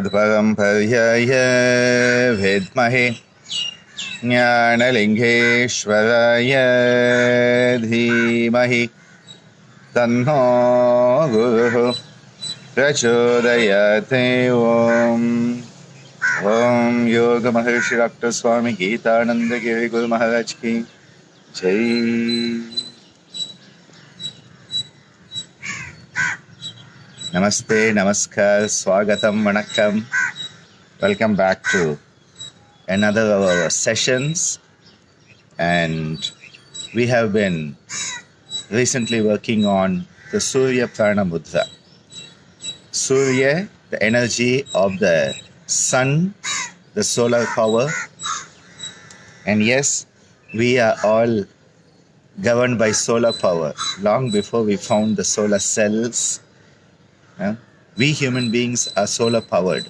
Tadparam Paryaya Vedmahe Jnanalingeshwaraya Dhimahi Tanno Guru Prachodayate Om. Om Yoga Maharishi Dr. Swami Geetananda Giri Guru Maharaj Ki Jai. Namaste, Namaskar, Swagatam, Vanakkam. Welcome back to another of our sessions. And we have been recently working on the Surya Prana Mudra. Surya, the energy of the sun, the solar power. And yes, we are all governed by solar power long before we found the solar cells. We human beings are solar powered.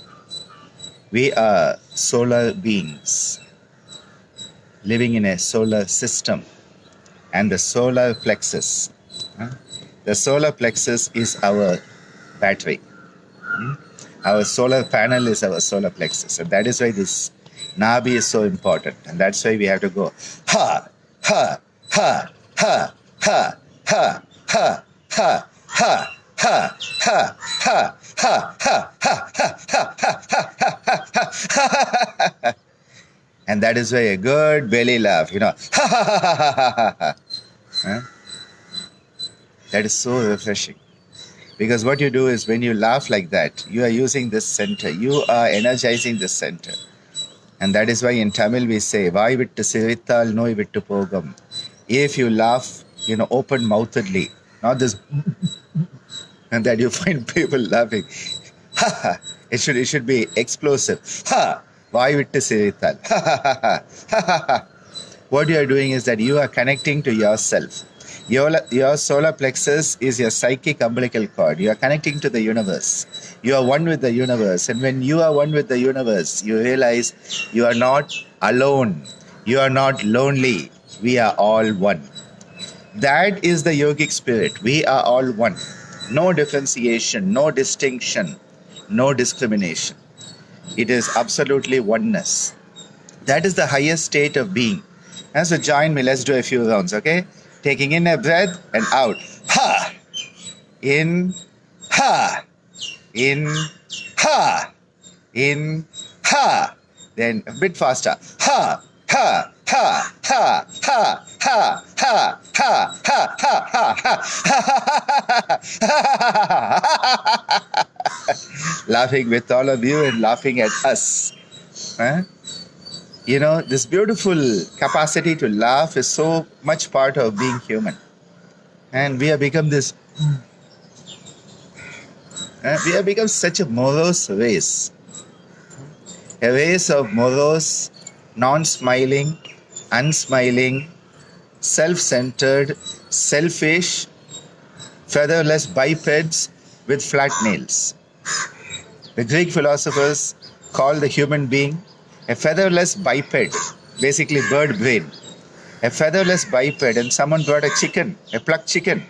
We are solar beings living in a solar system. And the solar plexus, the solar plexus is our battery. Our solar panel is our solar plexus. And that is why this Nabi is so important. And that's why we have to go ha, ha, ha, ha, ha, ha, ha, ha, ha. Ha, ha, ha, ha, ha, ha, ha, ha, ha, ha. And that is why a good belly laugh, ha, ha, ha, ha, ha, ha, ha. That is so refreshing. Because what you do is when you laugh like that, you are using this center. You are energizing this center. And that is why in Tamil we say, Vai vittu sirithal noi vittu pogam. If you laugh, open-mouthedly, not this... And that you find people laughing. Ha ha. It should be explosive. Ha. Why vittu sirital? Ha ha ha ha. Ha ha ha. What you are doing is that you are connecting to yourself. Your solar plexus is your psychic umbilical cord. You are connecting to the universe. You are one with the universe. And when you are one with the universe, you realize you are not alone. You are not lonely. We are all one. That is the yogic spirit. We are all one. No differentiation, no distinction, no discrimination. It is absolutely oneness. That is the highest state of being. And so join me, let's do a few rounds, okay? Taking in a breath and out. Ha! In, ha! In, ha! In, ha! Then a bit faster. Ha! Ha! Ha! Ha! Ha! Ha! Ha! Ha! Ha! Ha! Ha! Laughing with all of you and laughing at us. This beautiful capacity to laugh is so much part of being human. And we have become this... we have become such a morose race. A race of morose, non-smiling, unsmiling, self-centered, selfish, featherless bipeds with flat nails. The Greek philosophers call the human being a featherless biped, basically bird brain. A featherless biped, and someone brought a chicken, a plucked chicken.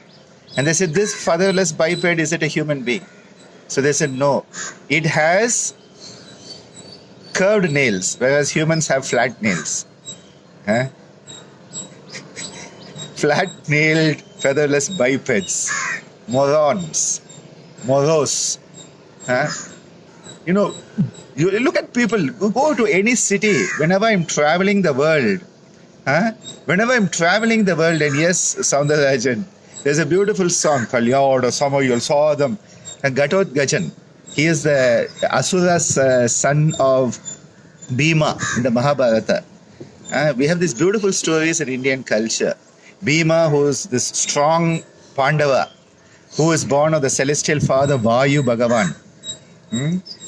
And they said, this featherless biped, is it a human being? So they said, no. It has curved nails, whereas humans have flat nails. Flat-nailed, featherless bipeds. Morons. Morose. You look at people who go to any city. Whenever I'm traveling the world, and yes, Soundarajan, there's a beautiful song, Kalyad, or some of you saw them, and Gajan. He is the Asura's son of Bhima in the Mahabharata. We have these beautiful stories in Indian culture. Bhima, who is this strong Pandava, who is born of the celestial father Vayu Bhagavan.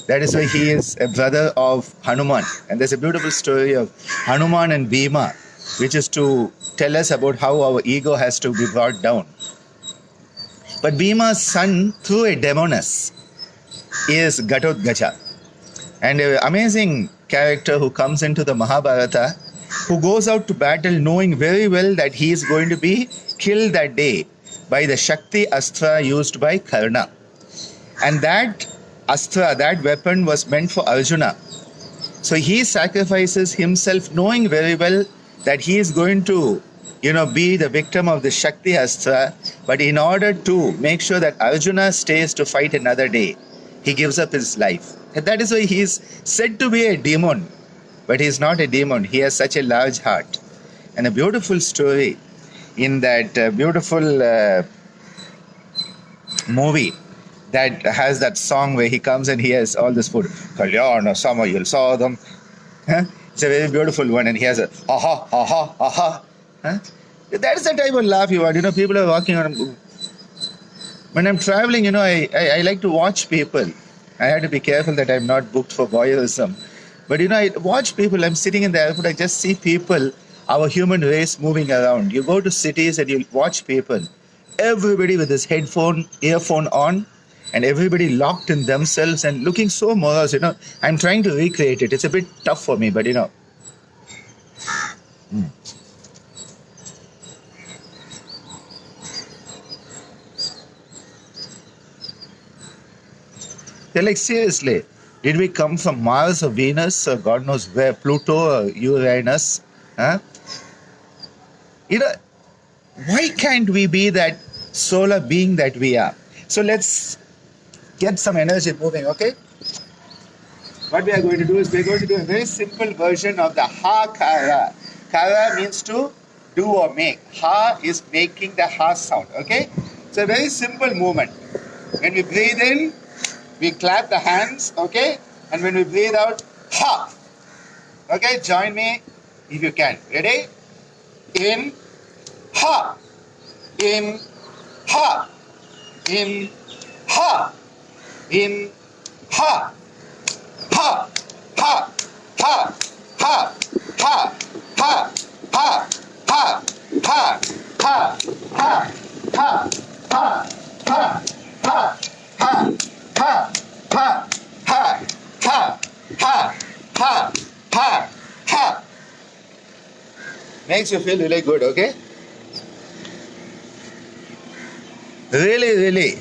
That is why he is a brother of Hanuman. And there's a beautiful story of Hanuman and Bhima, which is to tell us about how our ego has to be brought down. But Bhima's son, through a demoness, is Gatotkacha. And an amazing character who comes into the Mahabharata, who goes out to battle knowing very well that he is going to be killed that day by the Shakti Astra used by Karna. And that astra, that weapon was meant for Arjuna. So he sacrifices himself knowing very well that he is going to, be the victim of the Shakti Astra. But in order to make sure that Arjuna stays to fight another day, he gives up his life. And that is why he is said to be a demon. But he is not a demon. He has such a large heart. And a beautiful story in that beautiful movie that has that song where he comes and he has all this food. Kalyana Samayil Sadam. It's a very beautiful one, and he has a aha, aha, aha. That is the type of laugh you want. People are walking on. When I'm traveling, I like to watch people. I have to be careful that I'm not booked for voyeurism. But I watch people. I'm sitting in the airport. I just see people, our human race, moving around. You go to cities and you watch people. Everybody with his earphone on, and everybody locked in themselves and looking so morose. I'm trying to recreate it. It's a bit tough for me, but They're like, seriously, did we come from Mars or Venus or God knows where, Pluto or Uranus? Why can't we be that solar being that we are? So let's get some energy moving, okay? What we are going to do is we're going to do a very simple version of the Ha Kara. Kara means to do or make. Ha is making the Ha sound, okay? It's a very simple movement. When we breathe in, we clap the hands, okay? And when we breathe out, Ha. Okay, join me if you can. Ready? In, Ha. In, Ha. In, Ha. In, Ha. Ha. Ha. Ha. Ha. Ha. Ha. Ha. Ha. Ha. Ha. Ha. Ha. Ha. Ha. Ha. Ha. Ha, ha, ha, ha, ha, ha, ha, ha. Makes you feel really good, okay? Really.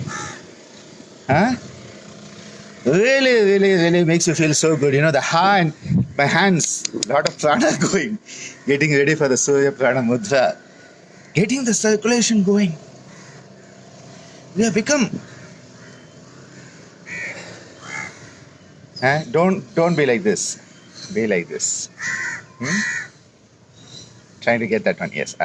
Really makes you feel so good. The ha and my hands, a lot of prana going, getting ready for the Surya Prana Mudra, getting the circulation going. We have become. Don't be like this. Be like this. Trying to get that one. Yes.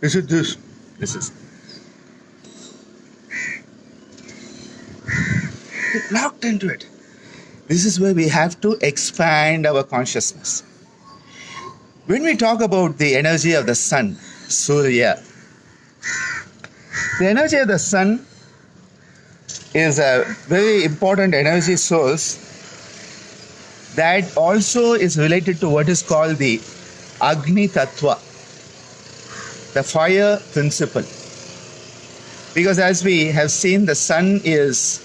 This is this. This is. Get locked into it. This is where we have to expand our consciousness. When we talk about the energy of the sun, Surya, the energy of the sun is a very important energy source that also is related to what is called the Agni Tattva, the fire principle. Because as we have seen, the sun is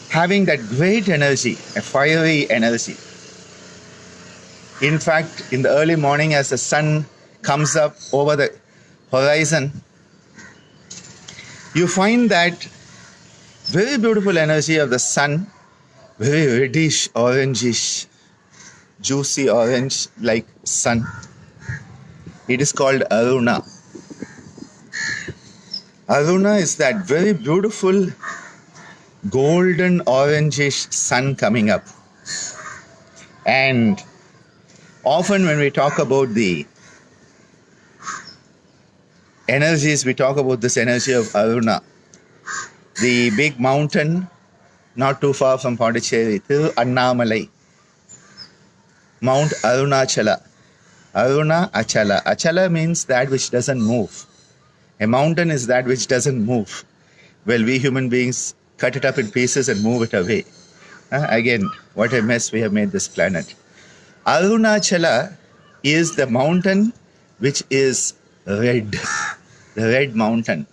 having that great energy, a fiery energy. In fact, in the early morning as the sun comes up over the horizon, you find that very beautiful energy of the sun, very reddish, orangish, juicy orange like sun. It is called Aruna. Aruna is that very beautiful golden orangish sun coming up. And often when we talk about the energies, we talk about this energy of Aruna. The big mountain not too far from Pondicherry, Annamalai, Mount Arunachala. Aruna Achala. Achala means that which doesn't move. A mountain is that which doesn't move. Well, we human beings cut it up in pieces and move it away. Again, what a mess we have made this planet. Arunachala is the mountain which is red, the red mountain.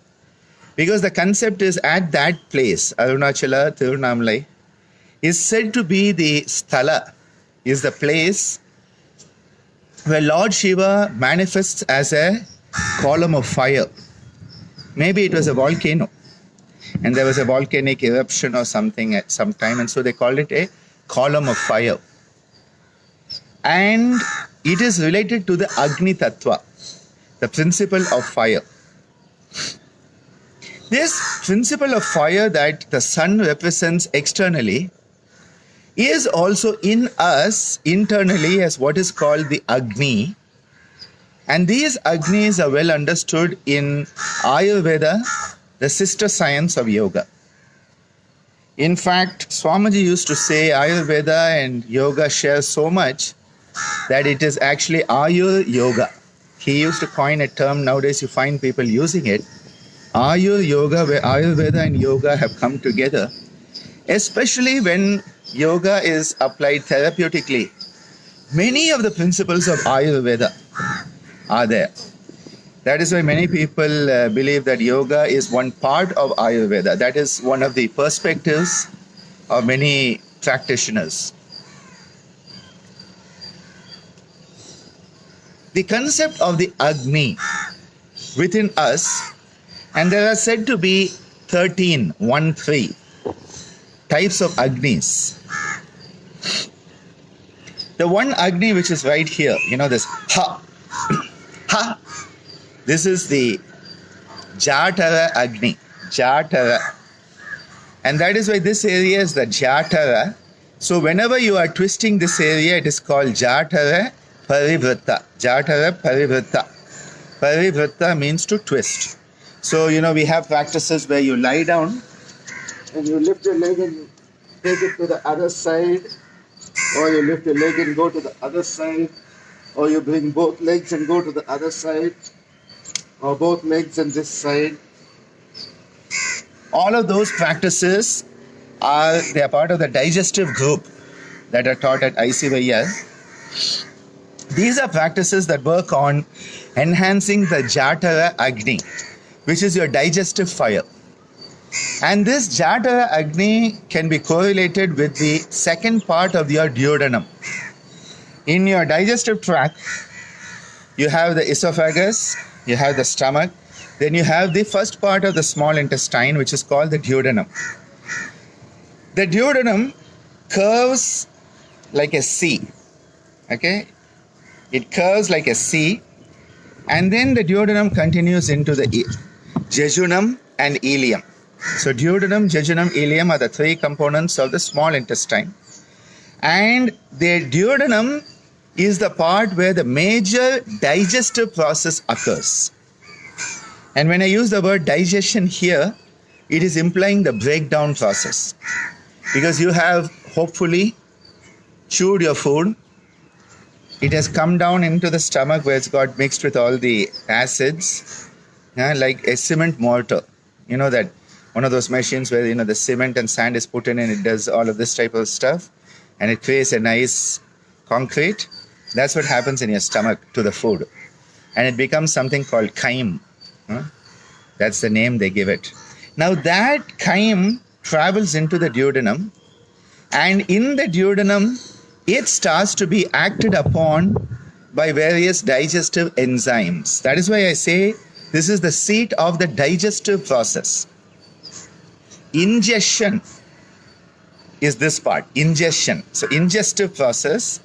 Because the concept is at that place, Arunachala, Tirunamalai, is said to be the sthala, is the place where Lord Shiva manifests as a column of fire. Maybe it was a volcano, and there was a volcanic eruption or something at some time, and so they called it a column of fire. And it is related to the Agni Tattva, the principle of fire. This principle of fire that the sun represents externally is also in us internally as what is called the Agni. And these Agnis are well understood in Ayurveda, the sister science of yoga. In fact, Swamiji used to say Ayurveda and yoga share so much that it is actually Ayur Yoga. He used to coin a term, nowadays you find people using it, Ayur Yoga, where Ayurveda and yoga have come together, especially when yoga is applied therapeutically. Many of the principles of Ayurveda are there. That is why many people believe that yoga is one part of Ayurveda. That is one of the perspectives of many practitioners. The concept of the Agni within us, and there are said to be 13 types of Agnis. The one Agni which is right here, this Ha, Ha, this is the Jatara Agni, Jatara. And that is why this area is the Jatara. So whenever you are twisting this area, it is called Jatara Parivritta. Jatara Parivritta. Parivritta means to twist. So, we have practices where you lie down and you lift your leg and you take it to the other side, or you lift your leg and go to the other side, or you bring both legs and go to the other side, or both legs and this side. All of those practices they are part of the digestive group that are taught at ICYER. These are practices that work on enhancing the Jatara Agni, which is your digestive fire. And this Jatara Agni can be correlated with the second part of your duodenum. In your digestive tract, you have the esophagus, you have the stomach, then you have the first part of the small intestine, which is called the duodenum. The duodenum curves like a C, okay? It curves like a C, and then the duodenum continues into the jejunum and ileum. So duodenum, jejunum, ileum are the three components of the small intestine. And the duodenum is the part where the major digestive process occurs. And when I use the word digestion here, it is implying the breakdown process. Because you have hopefully chewed your food, it has come down into the stomach where it's got mixed with all the acids, like a cement mortar. You know that one of those machines where the cement and sand is put in and it does all of this type of stuff and it creates a nice concrete. That's what happens in your stomach to the food. And it becomes something called chyme. That's the name they give it. Now that chyme travels into the duodenum, and in the duodenum it starts to be acted upon by various digestive enzymes. That is why I say this is the seat of the digestive process. Ingestion is this part, ingestion. So ingestive process,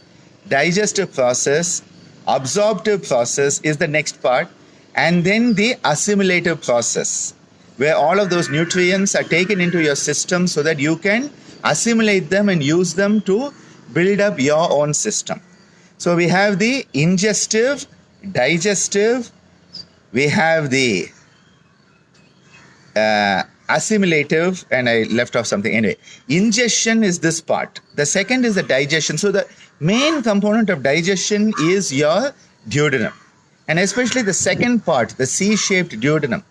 digestive process, absorptive process is the next part, and then the assimilative process, where all of those nutrients are taken into your system so that you can assimilate them and use them to build up your own system. So we have the ingestive, digestive, we have the assimilative, and I left off something. Anyway, ingestion is this part. The second is the digestion. So the main component of digestion is your duodenum. And especially the second part, the C-shaped duodenum,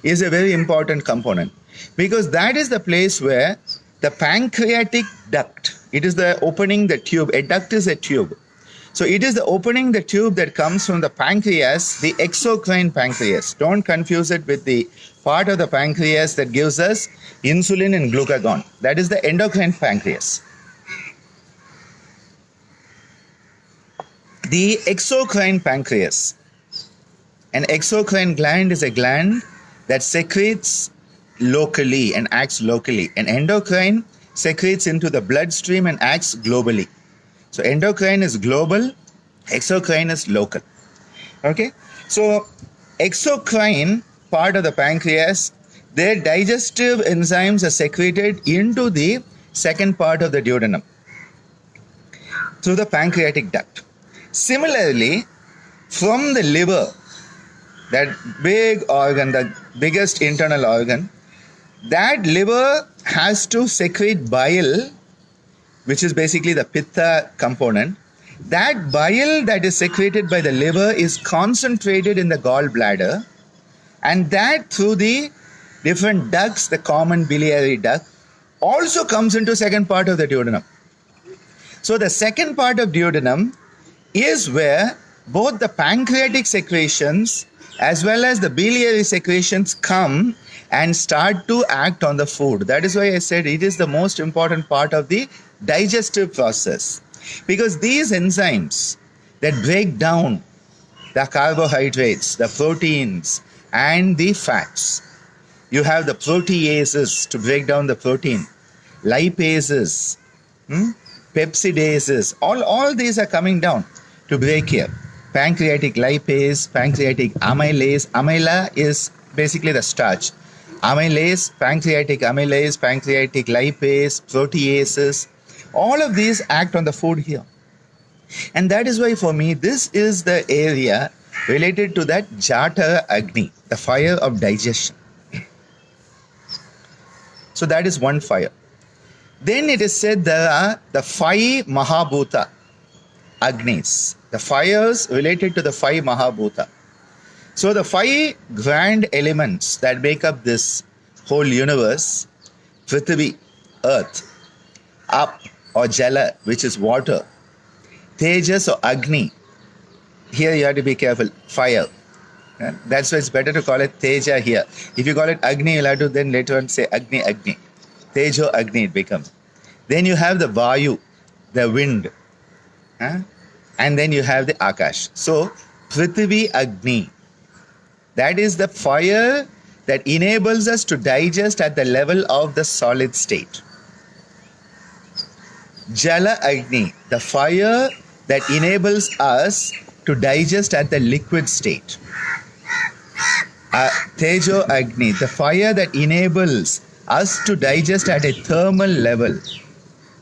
is a very important component, because that is the place where the pancreatic duct, it is the opening, the tube. A duct is a tube. So it is the opening, the tube that comes from the pancreas, the exocrine pancreas. Don't confuse it with the part of the pancreas that gives us insulin and glucagon. That is the endocrine pancreas. The exocrine pancreas An exocrine gland is a gland that secretes locally and acts locally. An endocrine secretes into the bloodstream and acts globally. So endocrine is global, exocrine is local. Okay? So exocrine part of the pancreas, their digestive enzymes are secreted into the second part of the duodenum through the pancreatic duct. Similarly, from the liver, that big organ, the biggest internal organ, that liver has to secrete bile, which is basically the pitta component. That bile that is secreted by the liver is concentrated in the gallbladder, and that through the different ducts, the common biliary duct, also comes into second part of the duodenum. So the second part of duodenum is where both the pancreatic secretions as well as the biliary secretions come and start to act on the food. That is why I said it is the most important part of the digestive process, because these enzymes that break down the carbohydrates, the proteins and the fats. You have the proteases to break down the protein, lipases, pepsidases, all these are coming down to break here. Pancreatic lipase, pancreatic amylase. Amyla is basically the starch. Amylase, pancreatic lipase, proteases, all of these act on the food here. And that is why for me, this is the area related to that Jata Agni, the fire of digestion. So that is one fire. Then it is said there are the 5 Mahabhuta Agnis, the fires related to the 5 Mahabhuta. So the 5 grand elements that make up this whole universe, Prithvi, earth, Up or Jala, which is water, Tejas or Agni, here you have to be careful, fire. That's why it's better to call it Teja here. If you call it Agni, you'll have to then later on say Agni. Tejo Agni it becomes. Then you have the Vayu, the wind. And then you have the Akash. So, Prithvi Agni. That is the fire that enables us to digest at the level of the solid state. Jala Agni, the fire that enables us to digest at the liquid state. Tejo Agni, the fire that enables us to digest at a thermal level.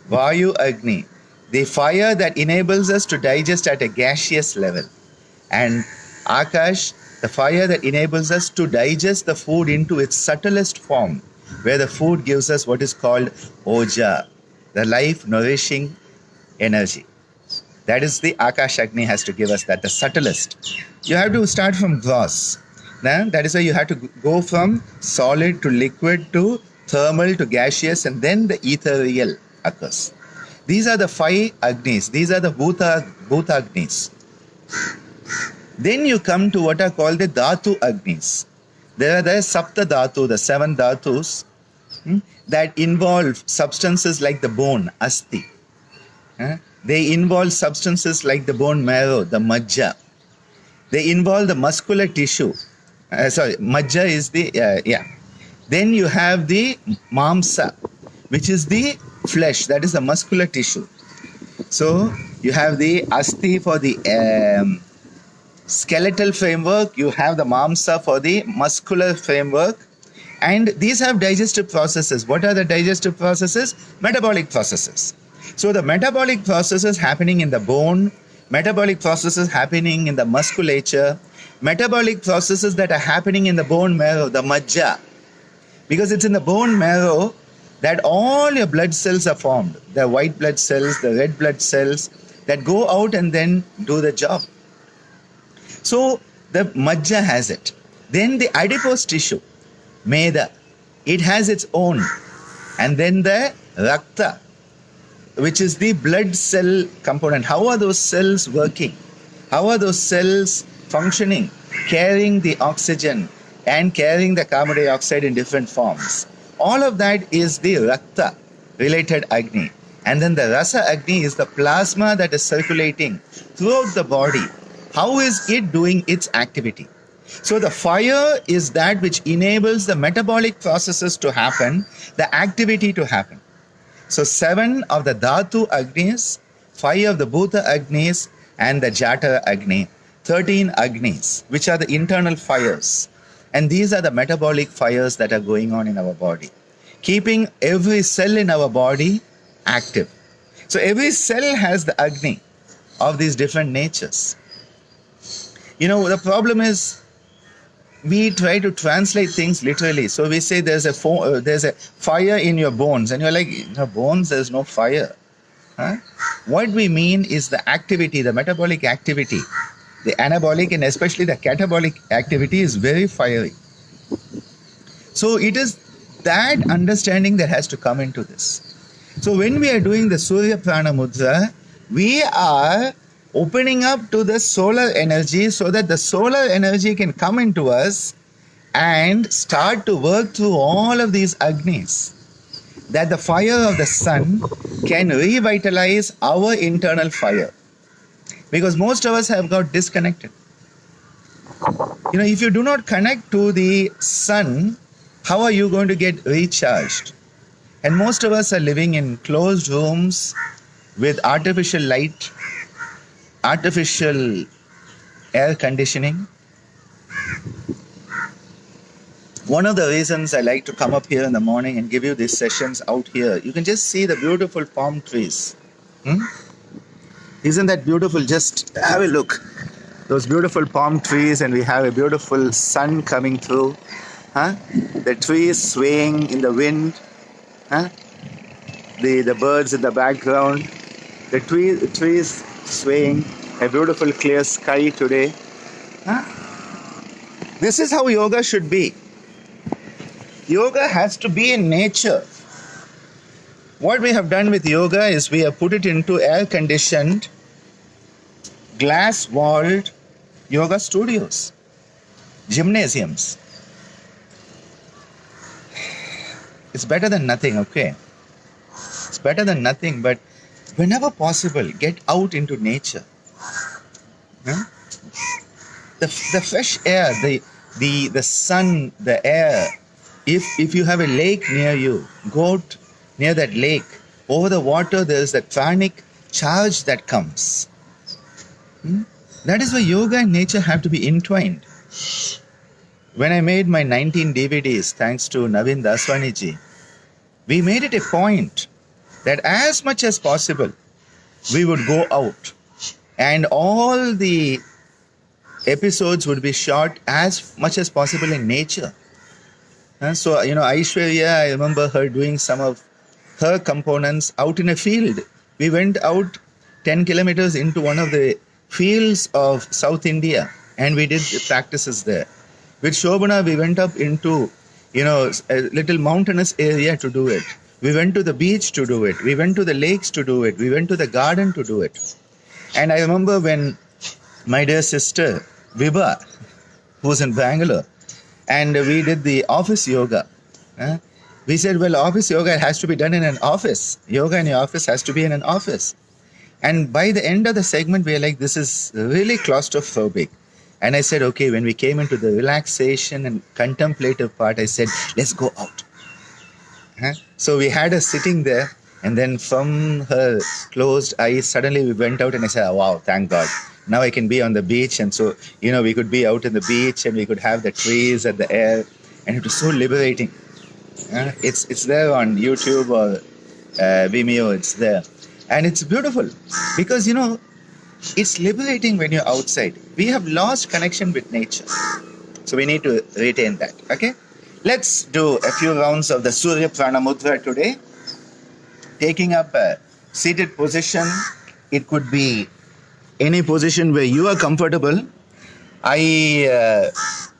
Vayu Agni, the fire that enables us to digest at a gaseous level. And Akash, the fire that enables us to digest the food into its subtlest form, where the food gives us what is called Oja, the life nourishing energy. That is the Akash Agni has to give us that, the subtlest. You have to start from gross. That is why you have to go from solid to liquid to thermal to gaseous, and then the ethereal occurs. These are the 5 Agnis. These are the Bhuta Agnis. Then you come to what are called the Dhatu Agnis. There are the Sapta Dhatu, the 7 Dhatus, that involve substances like the bone, Asti. They involve substances like the bone marrow, the Majja. They involve the muscular tissue. Majja is the, Then you have the Mamsa, which is the flesh, that is the muscular tissue. So you have the Asti for the skeletal framework, you have the Mamsa for the muscular framework, and these have digestive processes. What are the digestive processes? Metabolic processes. So the metabolic processes happening in the bone, metabolic processes happening in the musculature, metabolic processes that are happening in the bone marrow, the Majja, because it's in the bone marrow that all your blood cells are formed, the white blood cells, the red blood cells that go out and then do the job. So the Majja has it. Then the adipose tissue, Meda, it has its own. And then the Rakta, which is the blood cell component. How are those cells working? How are those cells functioning? Carrying the oxygen and carrying the carbon dioxide in different forms. All of that is the Rakta related Agni. And then the Rasa Agni is the plasma that is circulating throughout the body. How is it doing its activity? So the fire is that which enables the metabolic processes to happen, the activity to happen. So 7 of the Dhatu Agnis, 5 of the Bhuta Agnis, and the Jata Agni. 13 Agnis, which are the internal fires. And these are the metabolic fires that are going on in our body, keeping every cell in our body active. So every cell has the Agni of these different natures. The problem is we try to translate things literally. So we say there's a fire in your bones, and you're like, bones, there's no fire. Huh? What we mean is the activity, the metabolic activity, the anabolic and especially the catabolic activity is very fiery. So it is that understanding that has to come into this. So when we are doing the Surya Prana Mudra, we are opening up to the solar energy so that the solar energy can come into us and start to work through all of these Agnis, that the fire of the sun can revitalize our internal fire. Because most of us have got disconnected. If you do not connect to the sun, how are you going to get recharged? And most of us are living in closed rooms with artificial light, artificial air conditioning. One of the reasons I like to come up here in the morning and give you these sessions out here, you can just see the beautiful palm trees. Isn't that beautiful? Just have a look. Those beautiful palm trees, and we have a beautiful sun coming through. The trees swaying in the wind. The birds in the background. The trees swaying. A beautiful clear sky today. This is how yoga should be. Yoga has to be in nature. What we have done with yoga is we have put it into air-conditioned, glass-walled yoga studios, gymnasiums. It's better than nothing, okay? It's better than nothing, but whenever possible, get out into nature. The fresh air, the sun, the air. If you have a lake near you, go out near that lake. Over the water, there is that pranic charge that comes. That is why yoga and nature have to be entwined. When I made my 19 DVDs, thanks to Naveen Daswaniji, we made it a point that as much as possible, we would go out. And all the episodes would be shot as much as possible in nature. So, ICYER, I remember her doing some of her components out in a field. We went out 10 kilometers into one of the fields of South India, and we did the practices there. With Shobana, we went up into, a little mountainous area to do it. We went to the beach to do it. We went to the lakes to do it. We went to the garden to do it. And I remember when my dear sister, Vibha, who's in Bangalore, and we did the office yoga. We said, well, office yoga has to be done in an office. Yoga in your office has to be in an office. And by the end of the segment, we were like, this is really claustrophobic. And I said, okay, when we came into the relaxation and contemplative part, I said, let's go out. So we had her sitting there, and then from her closed eyes, suddenly we went out, and I said, oh, wow, thank God. Now I can be on the beach. And so, we could be out in the beach, and we could have the trees and the air, and it was so liberating. It's there on YouTube or Vimeo, it's there. And it's beautiful because, it's liberating when you're outside. We have lost connection with nature. So we need to retain that, okay? Let's do a few rounds of the Surya Prana Mudra today. Taking up a seated position. It could be any position where you are comfortable. I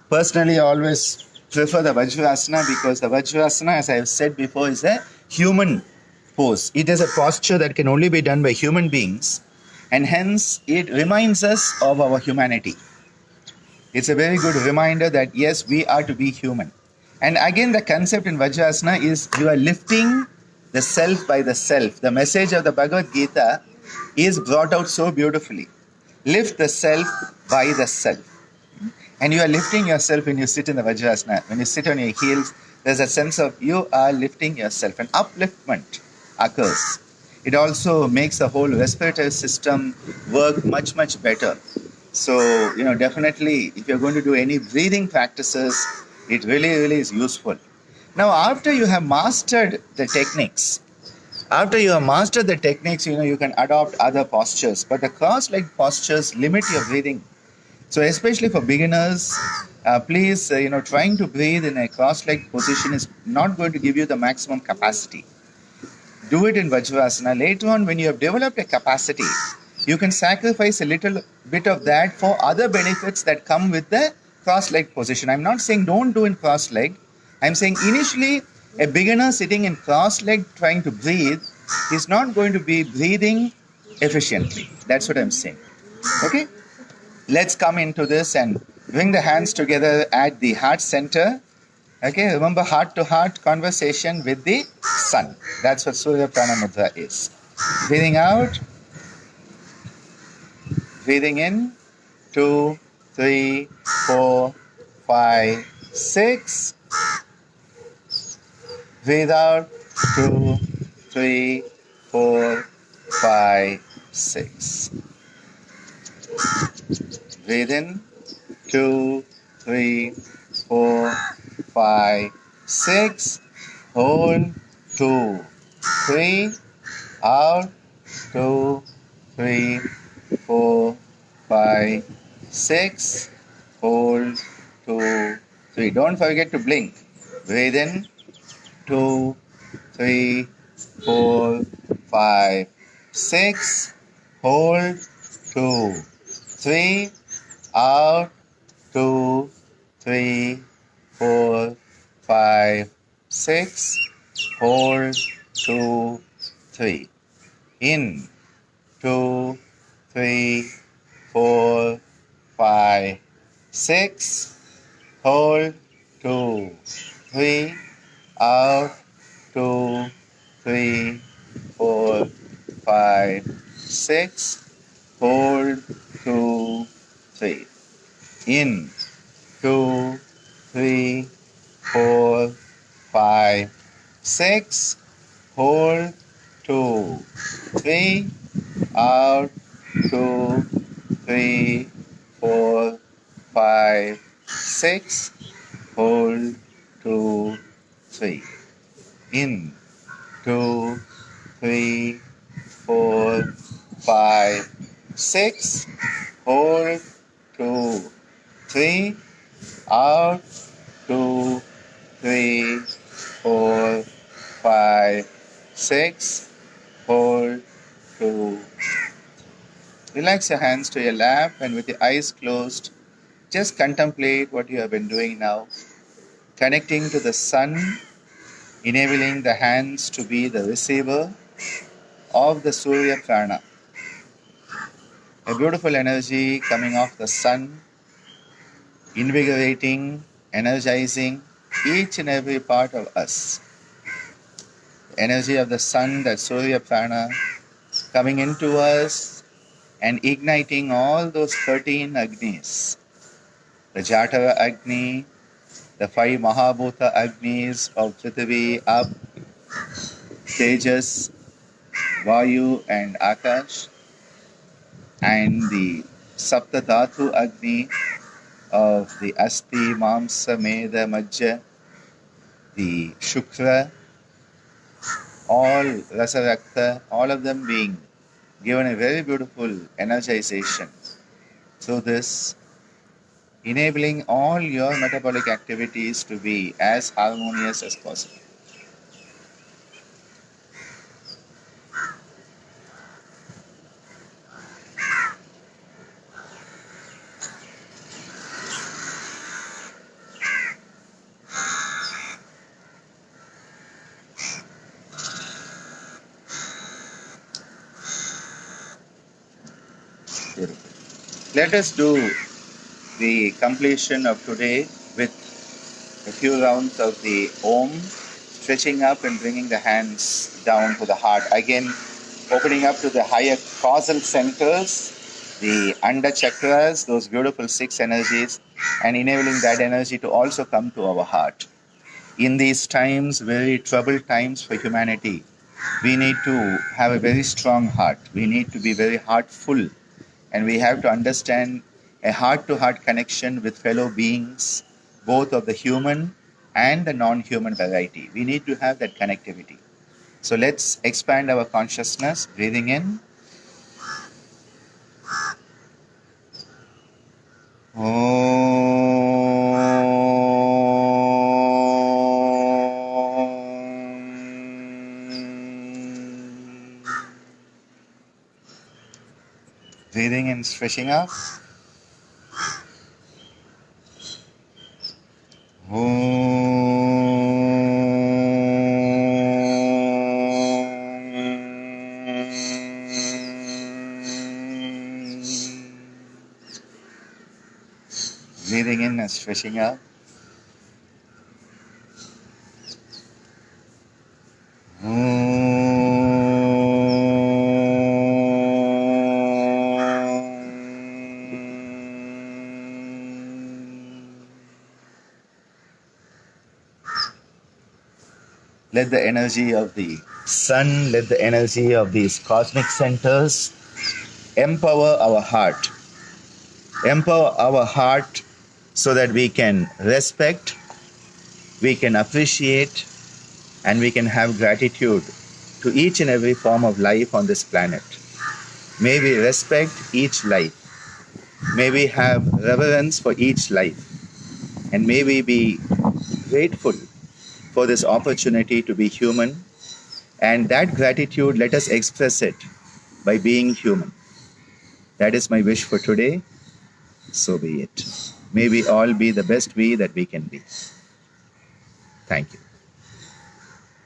personally always prefer the Vajrasana because the Vajrasana, as I have said before, is a human pose. It is a posture that can only be done by human beings, and hence it reminds us of our humanity. It's a very good reminder that yes, we are to be human. And again, the concept in Vajrasana is you are lifting the self by the self. The message of the Bhagavad Gita is brought out so beautifully. Lift the self by the self. And you are lifting yourself when you sit in the Vajrasana. When you sit on your heels, there's a sense of you are lifting yourself. An upliftment occurs. It also makes the whole respiratory system work much, much better. So, definitely, if you're going to do any breathing practices, it really, really is useful. Now, after you have mastered the techniques, you can adopt other postures. But the cross-legged postures limit your breathing. So especially for beginners, please, trying to breathe in a cross-legged position is not going to give you the maximum capacity. Do it in Vajrasana. Later on, when you have developed a capacity, you can sacrifice a little bit of that for other benefits that come with the cross-legged position. I'm not saying don't do in cross-legged. I'm saying initially, a beginner sitting in cross-legged trying to breathe is not going to be breathing efficiently. That's what I'm saying. Okay? Let's come into this and bring the hands together at the heart center. Okay, remember heart to heart conversation with the sun. That's what Surya Prana Mudra is. Breathing out, breathing in, 2, 3, 4, 5, 6. Breathe out, 2, 3, 4, 5, 6. Breathe in, 2, 3, 4, 5, 6. Hold, 2, 3. Out, 2, 3, 4, 5, 6. Hold, 2, 3. Don't forget to blink. Breathe in, 2, 3, 4, 5, 6. Hold, 2, 3. Out, 2, 3, 4, 5, 6. Hold, 2, 3. In, 2, 3, 4, 5, 6. Hold, 2, 3. Out, 2, 3, 4, 5, 6. Hold, 2, 3. In, 2, 3, 4, 5, 6. Hold, 2, 3. Out, 2, 3, 4, 5, 6. Hold, 2, 3. In, 2, 3, 4, 5, 6. Hold, 2, 3. Out, 2, 3, 4, 5, 6. Hold, 2. Relax your hands to your lap and with your eyes closed, just contemplate what you have been doing now. Connecting to the sun, enabling the hands to be the receiver of the Surya Prana. A beautiful energy coming off the sun, invigorating, energizing each and every part of us. The energy of the sun, that Surya Prana, coming into us and igniting all those 13 Agnis. The Jatava Agni, the 5 Mahabhuta Agnis of Prithvi, Up, Tejas, Vayu and Akash, and the Sapta Dhatu Agni of the Asti, Mamsa, Meda, Majja, the Shukra, all Rasarakta, all of them being given a very beautiful energization through this, enabling all your metabolic activities to be as harmonious as possible. Let us do the completion of today with a few rounds of the Om, stretching up and bringing the hands down to the heart. Again, opening up to the higher causal centers the Anda chakras, those beautiful 6 energies, and enabling that energy to also come to our heart. In these times, very troubled times for humanity, we need to have a very strong heart. We need to be very heartful, and we have to understand a heart-to-heart connection with fellow beings, both of the human and the non-human variety. We need to have that connectivity. So let's expand our consciousness, breathing in. Breathing in, stretching up. Breathing in and stretching out. Let the energy of the sun, let the energy of these cosmic centers empower our heart. Empower our heart so that we can respect, we can appreciate, and we can have gratitude to each and every form of life on this planet. May we respect each life. May we have reverence for each life. And may we be grateful for this opportunity to be human. And that gratitude, let us express it by being human. That is my wish for today. So be it. May we all be the best we that we can be. Thank you.